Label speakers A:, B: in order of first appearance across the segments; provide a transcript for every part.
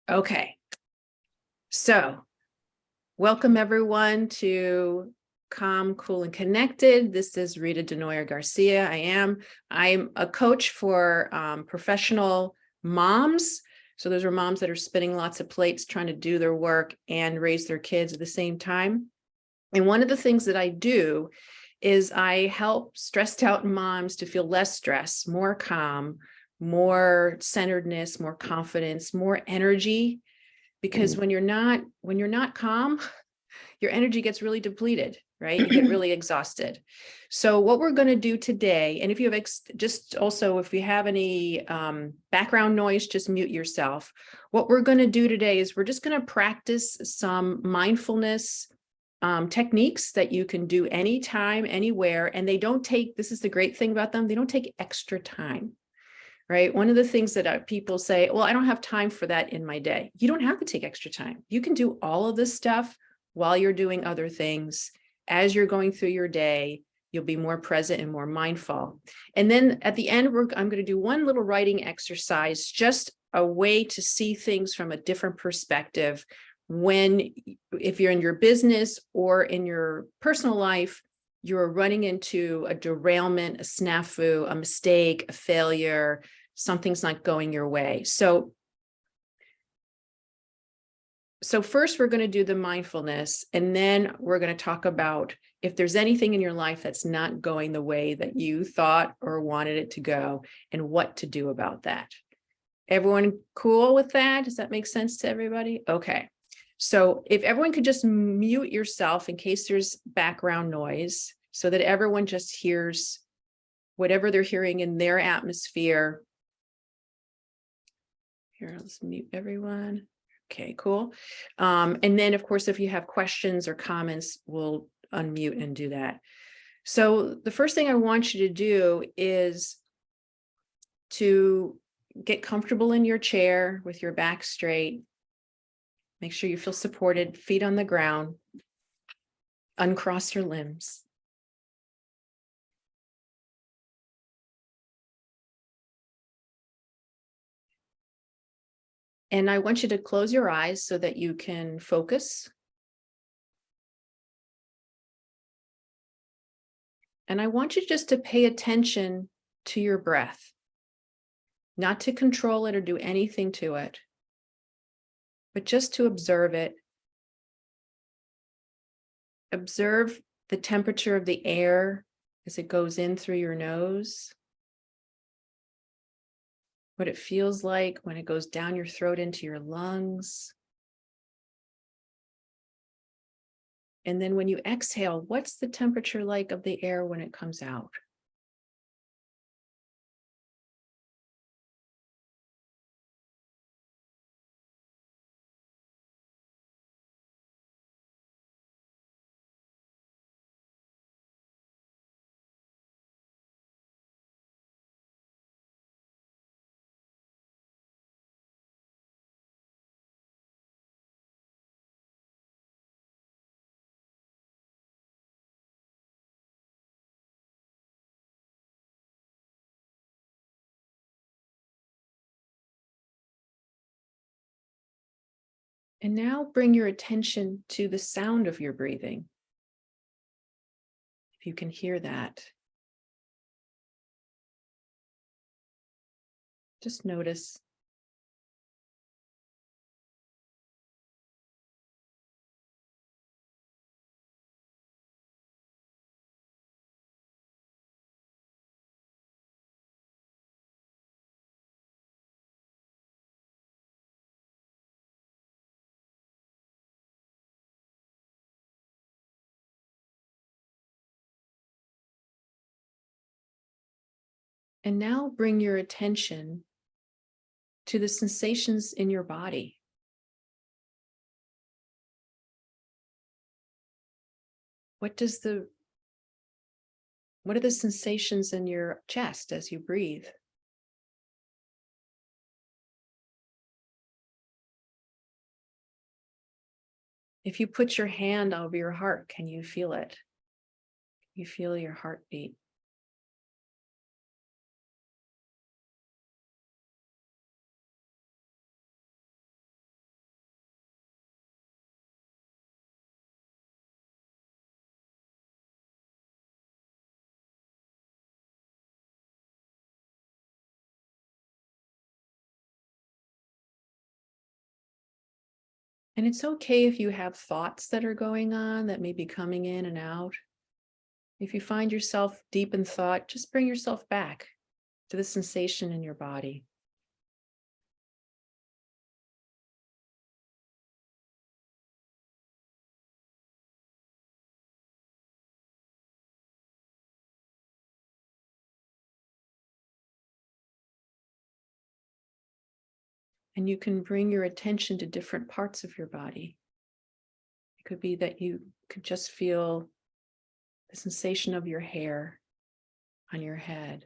A: Okay, so welcome everyone to Calm, Cool, and Connected. This is Rita Desnoyers-Garcia. I'm a coach for professional moms. So those are moms that are spinning lots of plates, trying to do their work and raise their kids at the same time. And one of the things that I do is I help stressed out moms to feel less stress, more calm, more centeredness, more confidence, more energy. Because when you're not calm, your energy gets really depleted, right? You get really exhausted. So what we're going to do today, and if you have if you have any background noise, just mute yourself. What we're going to do today is we're just going to practice some mindfulness techniques that you can do anytime, anywhere, and this is the great thing about them, they don't take extra time. Right. One of the things that people say, well, I don't have time for that in my day. You don't have to take extra time. You can do all of this stuff while you're doing other things. As you're going through your day, you'll be more present and more mindful. And then at the end, I'm going to do one little writing exercise, just a way to see things from a different perspective. If you're in your business or in your personal life, you're running into a derailment, a snafu, a mistake, a failure, something's not going your way. So first we're going to do the mindfulness, and then we're going to talk about if there's anything in your life that's not going the way that you thought or wanted it to go and what to do about that. Everyone cool with that? Does that make sense to everybody? Okay. So if everyone could just mute yourself in case there's background noise so that everyone just hears whatever they're hearing in their atmosphere. Here, let's mute everyone. Okay, cool. And then, of course, if you have questions or comments, we'll unmute and do that. So the first thing I want you to do is to get comfortable in your chair with your back straight. Make sure you feel supported, feet on the ground. Uncross your limbs. And I want you to close your eyes so that you can focus. And I want you just to pay attention to your breath, not to control it or do anything to it, but just to observe it. Observe the temperature of the air as it goes in through your nose, what it feels like when it goes down your throat into your lungs. And then when you exhale, what's the temperature like of the air when it comes out? And now bring your attention to the sound of your breathing. If you can hear that, just notice. And now bring your attention to the sensations in your body. What are the sensations in your chest as you breathe? If you put your hand over your heart, can you feel it? You feel your heartbeat. And it's okay if you have thoughts that are going on that may be coming in and out. If you find yourself deep in thought, just bring yourself back to the sensation in your body. And you can bring your attention to different parts of your body. It could be that you could just feel the sensation of your hair on your head,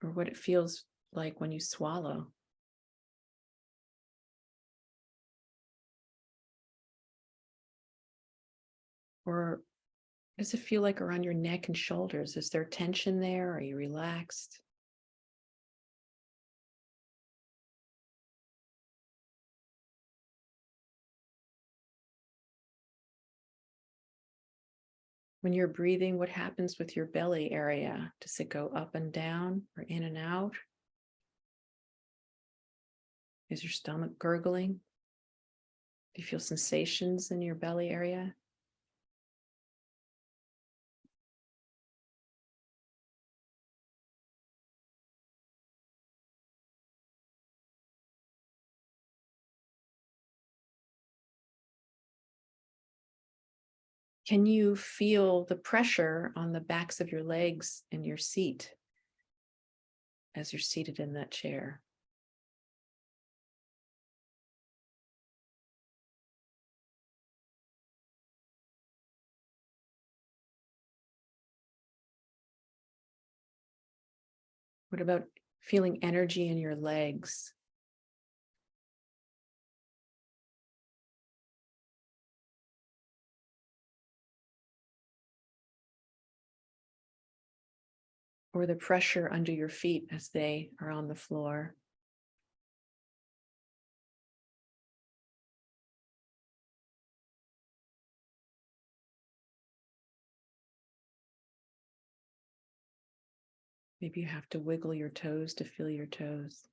A: or what it feels like when you swallow. Or what does it feel like around your neck and shoulders? Is there tension there? Are you relaxed? When you're breathing, what happens with your belly area? Does it go up and down or in and out? Is your stomach gurgling? Do you feel sensations in your belly area? Can you feel the pressure on the backs of your legs in your seat as you're seated in that chair? What about feeling energy in your legs? Or the pressure under your feet as they are on the floor? Maybe you have to wiggle your toes to feel your toes.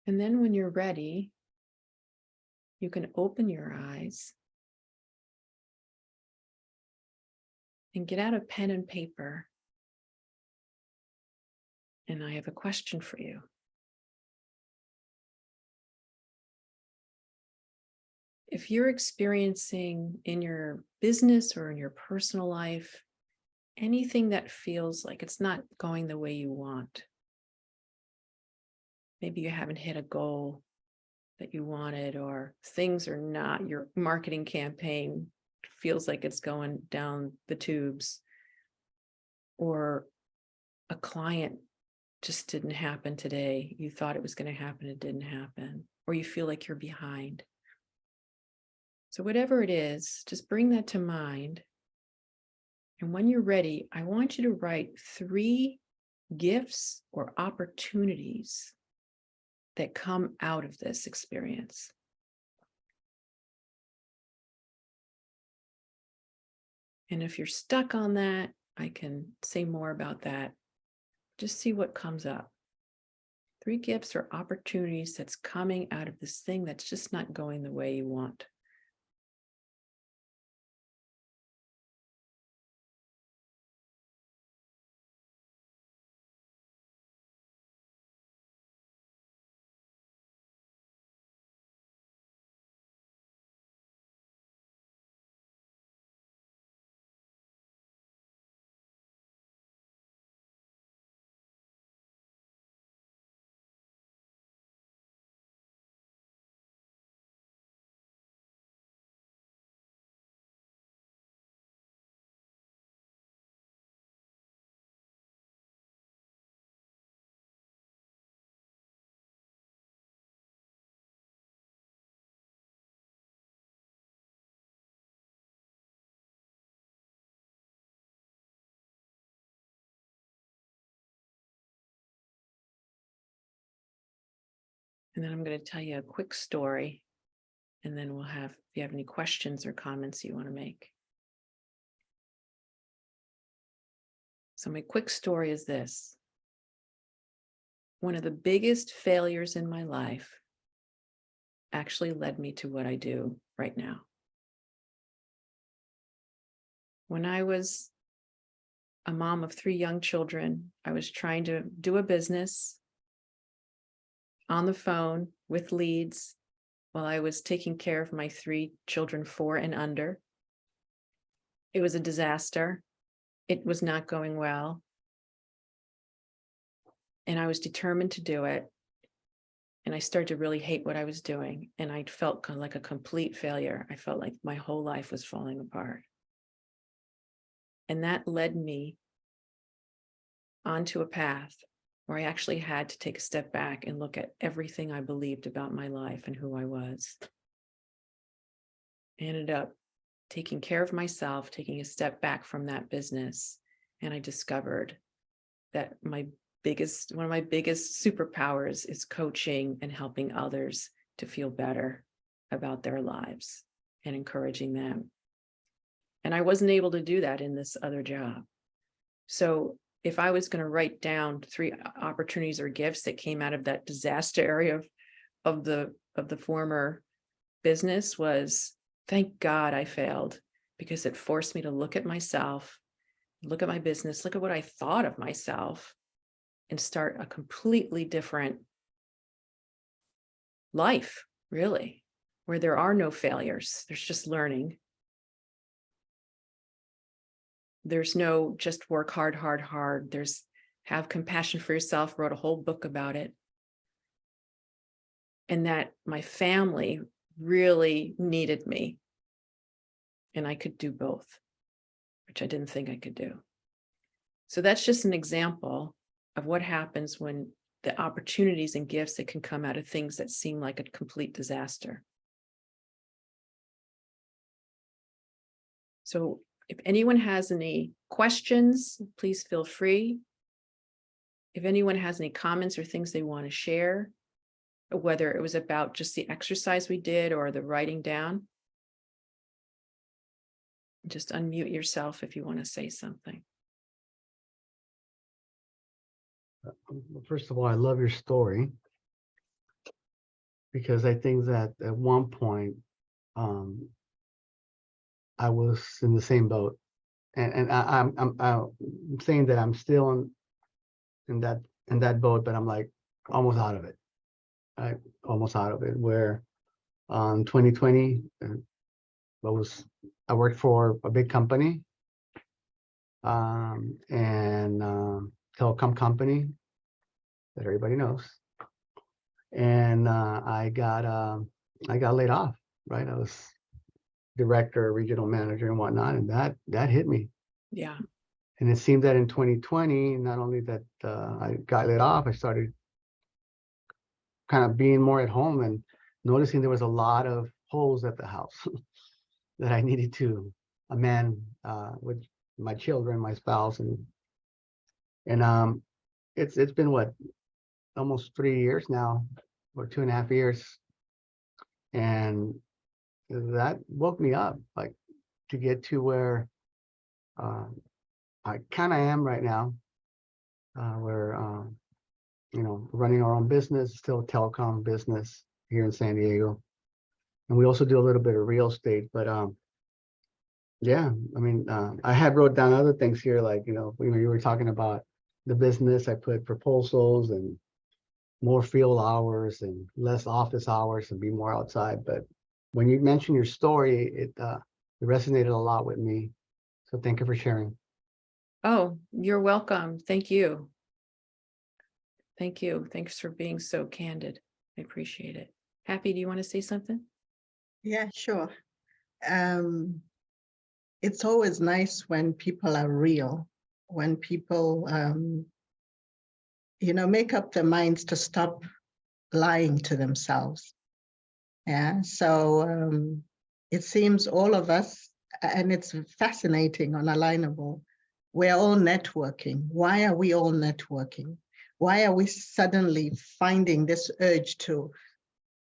A: And then when you're ready, you can open your eyes and get out a pen and paper. And I have a question for you. If you're experiencing in your business or in your personal life anything that feels like it's not going the way you want, maybe you haven't hit a goal that you wanted, or things are not, your marketing campaign feels like it's going down the tubes, or a client just didn't happen today. You thought it was going to happen, it didn't happen, or you feel like you're behind. So whatever it is, just bring that to mind. And when you're ready, I want you to write 3 gifts or opportunities that come out of this experience. And if you're stuck on that, I can say more about that. Just see what comes up. 3 gifts or opportunities that's coming out of this thing that's just not going the way you want. And then I'm going to tell you a quick story, and then we'll have, if you have any questions or comments you want to make. So my quick story is this. One of the biggest failures in my life actually led me to what I do right now. When I was a mom of 3 young children, I was trying to do a business on the phone with leads while I was taking care of my 3 children, 4 and under. It was a disaster. It was not going well. And I was determined to do it. And I started to really hate what I was doing. And I felt kind of like a complete failure. I felt like my whole life was falling apart. And that led me onto a path where I actually had to take a step back and look at everything I believed about my life and who I was. I ended up taking care of myself, taking a step back from that business. And I discovered that one of my biggest superpowers is coaching and helping others to feel better about their lives and encouraging them. And I wasn't able to do that in this other job. So if I was going to write down 3 opportunities or gifts that came out of that disaster area of the former business, was thank God I failed, because it forced me to look at myself, look at my business, look at what I thought of myself, and start a completely different life, really, where there are no failures. There's just learning. There's no just work hard, hard, hard. There's have compassion for yourself, wrote a whole book about it. And that my family really needed me. And I could do both, which I didn't think I could do. So that's just an example of what happens when the opportunities and gifts that can come out of things that seem like a complete disaster. So if anyone has any questions, please feel free. If anyone has any comments or things they want to share, whether it was about just the exercise we did or the writing down, just unmute yourself if you want to say something.
B: First of all, I love your story, because I think that at one point I was in the same boat, and I'm saying that I'm still in that boat, but I'm like almost out of it. Almost out of it. Where 2020, I worked for a big company, and telecom company that everybody knows, and I got laid off. Right, I was director, regional manager, and whatnot, and that hit me.
A: Yeah.
B: And it seemed that in 2020, not only that I got laid off, I started kind of being more at home and noticing there was a lot of holes at the house that I needed to amend with my children, my spouse, and it's been what, almost 3 years now, or 2.5 years, and that woke me up, like, to get to where I kind of am right now, where running our own business, still a telecom business here in San Diego, and we also do a little bit of real estate. But yeah, I mean, I had wrote down other things here, like you were talking about the business. I put proposals and more field hours and less office hours and be more outside. But when you mentioned your story, it resonated a lot with me. So thank you for sharing.
A: Oh, you're welcome. Thank you. Thank you. Thanks for being so candid. I appreciate it. Happy, do you want to say something?
C: Yeah, sure. It's always nice when people are real, when people, make up their minds to stop lying to themselves. Yeah, so it seems all of us, and it's fascinating on Alignable, we're all networking. Why are we all networking? why are we suddenly finding this urge to,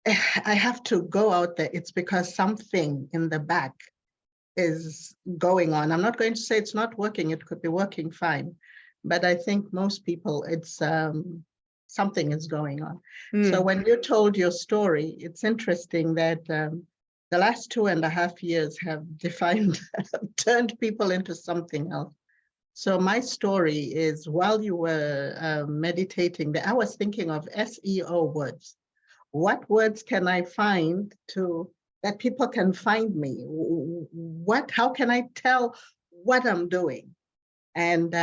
C: I have to go out there? It's because something in the back is going on. I'm not going to say it's not working. It could be working fine. But I think most people, it's something is going on. So when you told your story, it's interesting that the last 2.5 years have turned people into something else. So my story is, while you were meditating, I was thinking of SEO words. What words can I find that people can find me? How can I tell what I'm doing? And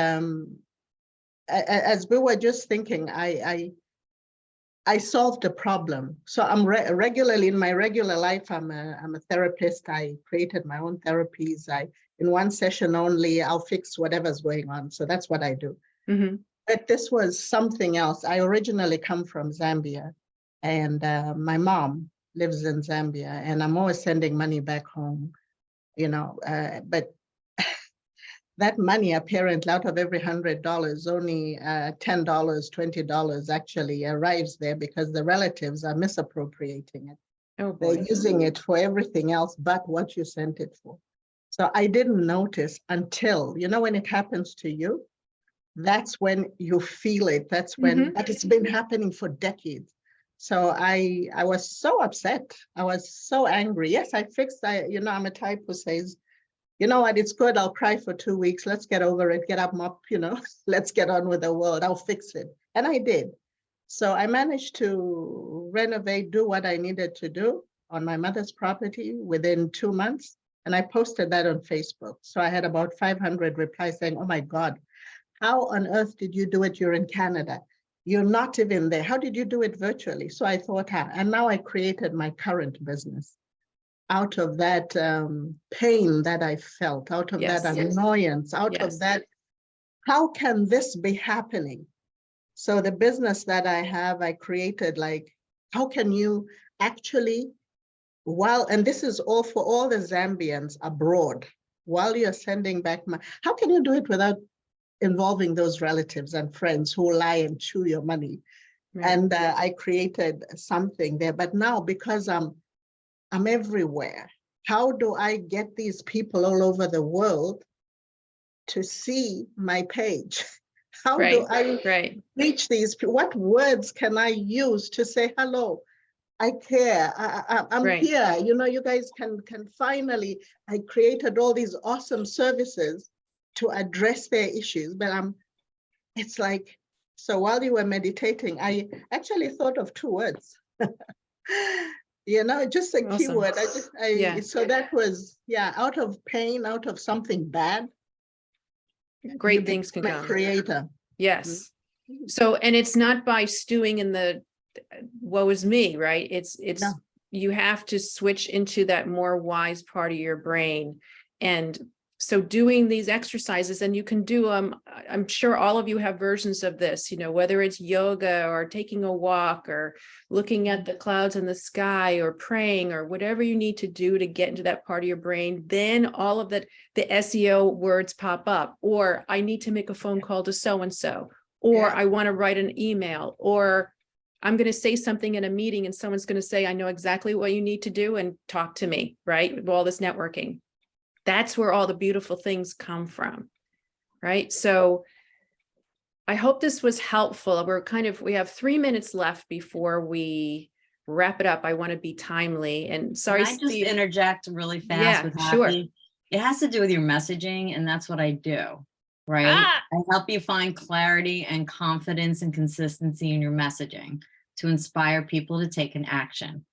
C: as we were just thinking, I solved a problem. So I'm regularly in my regular life, I'm a therapist. I created my own therapies. In one session only, I'll fix whatever's going on. So that's what I do. But this was something else. I originally come from Zambia, and my mom lives in Zambia, and I'm always sending money back home, but that money, apparently, out of every $100, only $10, $20 actually arrives there, because the relatives are misappropriating it.
A: Oh, boy.
C: They're using it for everything else but what you sent it for. So I didn't notice until, when it happens to you, that's when you feel it. That's when, but it's been happening for decades. So I was so upset. I was so angry. Yes, I fixed, I'm a type who says, you know what, it's good, I'll cry for 2 weeks. Let's get over it, get up, let's get on with the world. I'll fix it. And I did. So I managed to renovate, do what I needed to do on my mother's property within 2 months. And I posted that on Facebook. So I had about 500 replies saying, oh my God, how on earth did you do it? You're in Canada. You're not even there. How did you do it virtually? So I thought, and now I created my current business out of that pain that I felt, out of that annoyance, out of that, how can this be happening? So the business that I have, I created, how can you actually, and this is all for all the Zambians abroad, while you're sending back money, how can you do it without involving those relatives and friends who lie and chew your money? Right. And I created something there, but now because I'm everywhere, how do I get these people all over the world to see my page? How do I reach these people? What words can I use to say, hello, I care, I'm here, you guys can finally, I created all these awesome services to address their issues, but it's like, so while you were meditating, I actually thought of 2 words. Just a keyword. So that was, out of pain, out of something bad,
A: great things can come.
C: Creator.
A: Yes. So, and it's not by stewing in the woe is me, right? It's you have to switch into that more wise part of your brain. And so doing these exercises, and you can do I'm sure all of you have versions of this, whether it's yoga or taking a walk or looking at the clouds in the sky or praying or whatever you need to do to get into that part of your brain. Then all of that, the SEO words pop up, or I need to make a phone call to so-and-so, or I want to write an email, or I'm going to say something in a meeting and someone's going to say, I know exactly what you need to do and talk to me, right? With all this networking. That's where all the beautiful things come from, right? So I hope this was helpful. We have 3 minutes left before we wrap it up. I want to be timely, and sorry,
D: Can I just
A: Steve,
D: interject really fast with Happy?
A: Sure.
D: It has to do with your messaging, and that's what I do, right? I help you find clarity and confidence and consistency in your messaging to inspire people to take an action.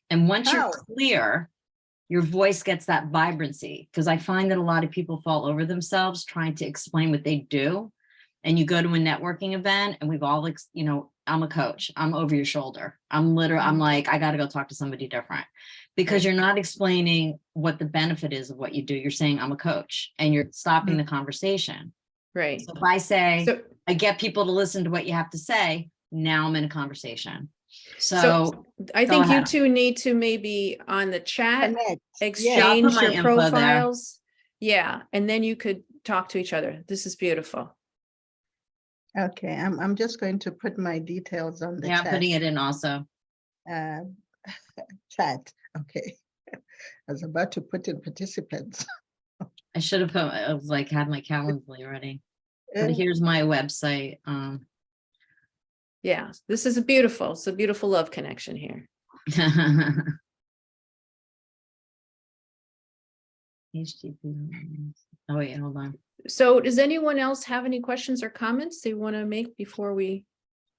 D: And once you're clear, your voice gets that vibrancy, because I find that a lot of people fall over themselves trying to explain what they do. And you go to a networking event and we've all, I'm a coach, I'm over your shoulder. I'm like, I got to go talk to somebody different, because you're not explaining what the benefit is of what you do. You're saying I'm a coach, and you're stopping the conversation.
A: Right.
D: So if I say, I get people to listen to what you have to say, now I'm in a conversation. So
A: I think you two need to maybe on the chat, exchange your profiles. Yeah. And then you could talk to each other. This is beautiful.
C: Okay, I'm just going to put my details on the
D: Yeah, I'm
C: chat.
D: putting it in also.
C: Chat. Okay. I was about to put in participants.
D: I should have put, I was like, had my Calendly ready. But here's my website.
A: Yeah, this is it's a beautiful love connection here.
D: HTTP. Oh wait, hold on.
A: So does anyone else have any questions or comments they want to make before we?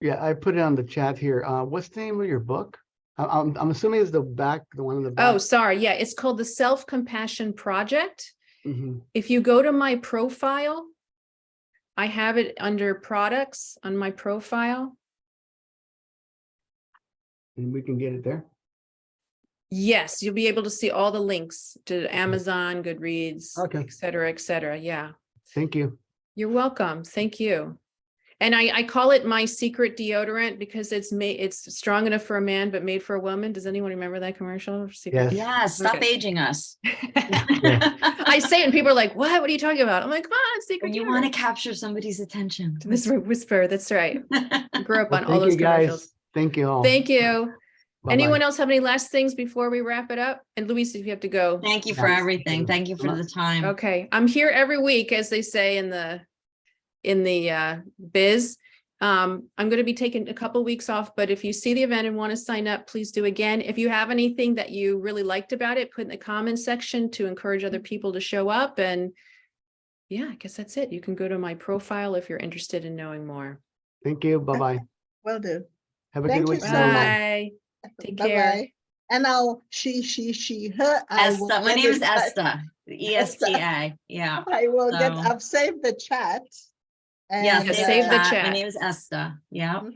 B: Yeah, I put it on the chat here. What's the name of your book? I'm assuming it's the one in the back.
A: Oh, sorry. Yeah, it's called the Self-Compassion Project.
B: Mhm.
A: If you go to my profile, I have it under products on my profile.
B: And we can get it there.
A: Yes, you'll be able to see all the links to Amazon, Goodreads,
B: Okay.
A: et cetera, et cetera. Yeah.
B: Thank you.
A: You're welcome. Thank you. And I call it my secret deodorant because it's strong enough for a man, but made for a woman. Does anyone remember that commercial? Secret
B: Yes.
D: Yeah, stop
A: Okay.
D: aging us.
A: I say it and people are like, what are you talking about? I'm like, come on, secret
D: When you
A: deodorant.
D: want to capture somebody's attention.
A: This whisper, that's right. I grew up
B: Well,
A: on all
B: thank
A: those
B: you guys.
A: commercials.
B: Thank you all.
A: Thank you.
B: Bye-bye.
A: Anyone else have any last things before we wrap it up? And Luis, if you have to go.
D: Thank you for
B: Yeah.
D: everything. Thank you for the time.
A: Okay, I'm here every week, as they say in the biz. I'm going to be taking a couple weeks off, but if you see the event and want to sign up, please do again. If you have anything that you really liked about it, put in the comments section to encourage other people to show up. And yeah, I guess that's it. You can go to my profile if you're interested in knowing more.
B: Thank you. Bye-bye.
C: Will do.
B: Have a
C: Thank
B: good
C: you
B: week.
C: so much.
A: Bye. Take care.
C: Bye-bye. And I'll, she, her. I will
D: Esther. My
C: get
D: name is
C: in touch.
D: Esther. ESTA. Yeah.
C: I will get,
D: So-
C: I've saved the chat.
D: Yeah,
C: and,
A: save the chat.
D: My name is Esther. Yeah.
C: Mhm.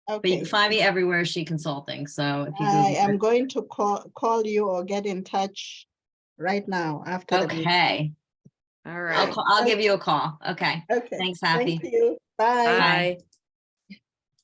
D: But you
C: Okay,
D: can find me everywhere She Consulting. So if you
C: I
D: Google
C: am
D: it.
C: going to call you or get in touch right now after the meeting.
D: Okay.
A: All right.
D: I'll give you a call. Okay.
C: Okay.
D: Thanks, Happy.
C: Thank you. Bye.
A: Bye.